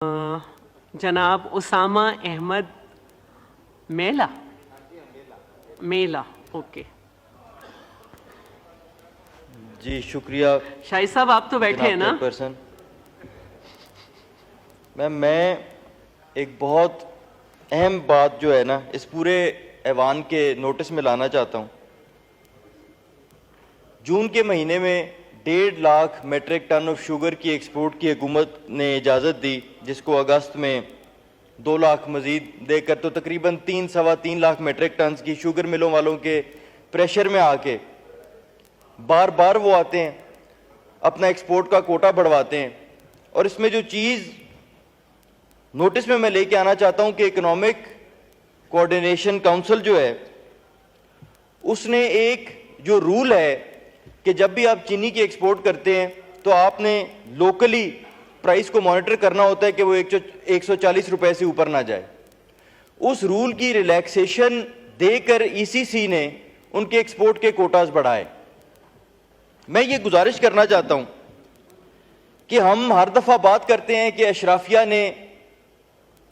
जनाब उसामा अहमद मेला मेला ओके जी शुक्रिया। शाहिद साहब आप तो बैठे हैं ना। पर्सन मैं एक बहुत अहम बात जो है ना इस पूरे ऐवान के नोटिस में लाना चाहता हूं। जून के महीने में 1.5 lakh metric ton of sugar की एक्सपोर्ट की हुकूमत ने इजाज़त दी, जिसको अगस्त में 2 लाख मजीद देकर तो तकरीबन 3-3.25 लाख मेट्रिक टन की शुगर मिलों वालों के प्रेशर में आके बार बार वो आते हैं, अपना एक्सपोर्ट का कोटा बढ़वाते हैं। और इसमें जो चीज़ नोटिस में मैं लेके आना चाहता हूं कि इकोनॉमिक कोऑर्डिनेशन काउंसिल जो है उसने एक जो रूल है कि जब भी आप चीनी की एक्सपोर्ट करते हैं तो आपने लोकली प्राइस को मॉनिटर करना होता है कि वो 140 रुपए से ऊपर ना जाए। उस रूल की रिलैक्सेशन देकर ईसीसी ने उनके एक्सपोर्ट के कोटाज बढ़ाए। मैं ये गुजारिश करना चाहता हूं कि हम हर दफा बात करते हैं कि अशराफिया ने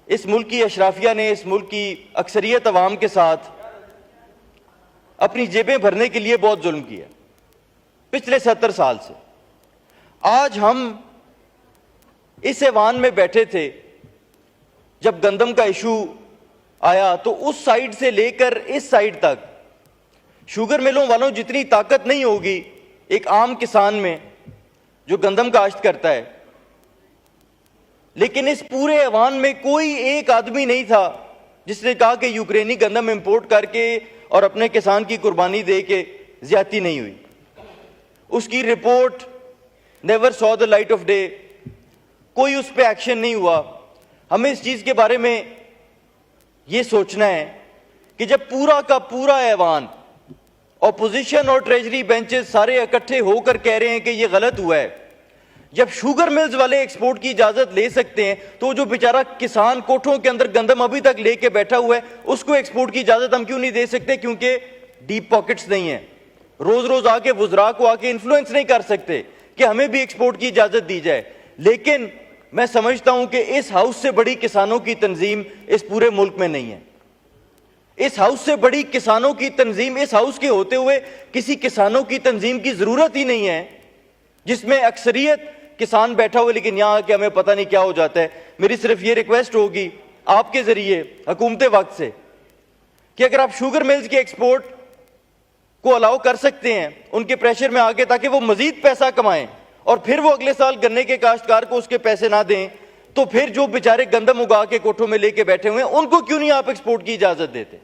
इस मुल्क की अक्सरियत अवाम के साथ अपनी जेबें भरने के लिए बहुत जुल्म किया पिछले 70 साल से। आज हम इस ऐवान में बैठे थे जब गंदम का इशू आया, तो उस साइड से लेकर इस साइड तक शुगर मिलों वालों जितनी ताकत नहीं होगी एक आम किसान में जो गंदम काश्त करता है, लेकिन इस पूरे ऐवान में कोई एक आदमी नहीं था जिसने कहा कि यूक्रेनी गंदम इंपोर्ट करके और अपने किसान की कुर्बानी दे के ज्यादती नहीं हुई। उसकी report never saw the light of day, कोई उस पर एक्शन नहीं हुआ। हमें इस चीज के बारे में यह सोचना है कि जब पूरा का पूरा ऐवान, ऑपोजिशन और ट्रेजरी बेंचेस सारे इकट्ठे होकर कह रहे हैं कि यह गलत हुआ है, जब शुगर मिल्स वाले एक्सपोर्ट की इजाजत ले सकते हैं तो जो बेचारा किसान कोठों के अंदर गंदम अभी तक लेके बैठा हुआ है उसको एक्सपोर्ट की इजाजत हम क्यों नहीं दे सकते? क्योंकि डीप पॉकेट्स नहीं है। रोज रोज आके वुज़रा को आके इन्फ्लुएंस नहीं कर सकते कि हमें भी एक्सपोर्ट की इजाजत दी जाए। लेकिन मैं समझता हूं कि इस हाउस से बड़ी किसानों की तंजीम इस पूरे मुल्क में नहीं है। इस हाउस से बड़ी किसानों की तंजीम, इस हाउस के होते हुए किसी किसानों की तंजीम की जरूरत ही नहीं है जिसमें अक्सरियत किसान बैठा हुआ लेकिन यहां आके हमें पता नहीं क्या हो जाता है। मेरी सिर्फ ये रिक्वेस्ट होगी आपके जरिए हुकूमत वक्त से कि अगर आप शुगर मिल्स की एक्सपोर्ट को अलाउ कर सकते हैं उनके प्रेशर में आके, ताकि वो मजीद पैसा कमाएं और फिर वो अगले साल गन्ने के काश्तकार को उसके पैसे ना दें, तो फिर जो बेचारे गंदम उगा के कोठों में लेके बैठे हुए हैं उनको क्यों नहीं आप एक्सपोर्ट की इजाजत देते?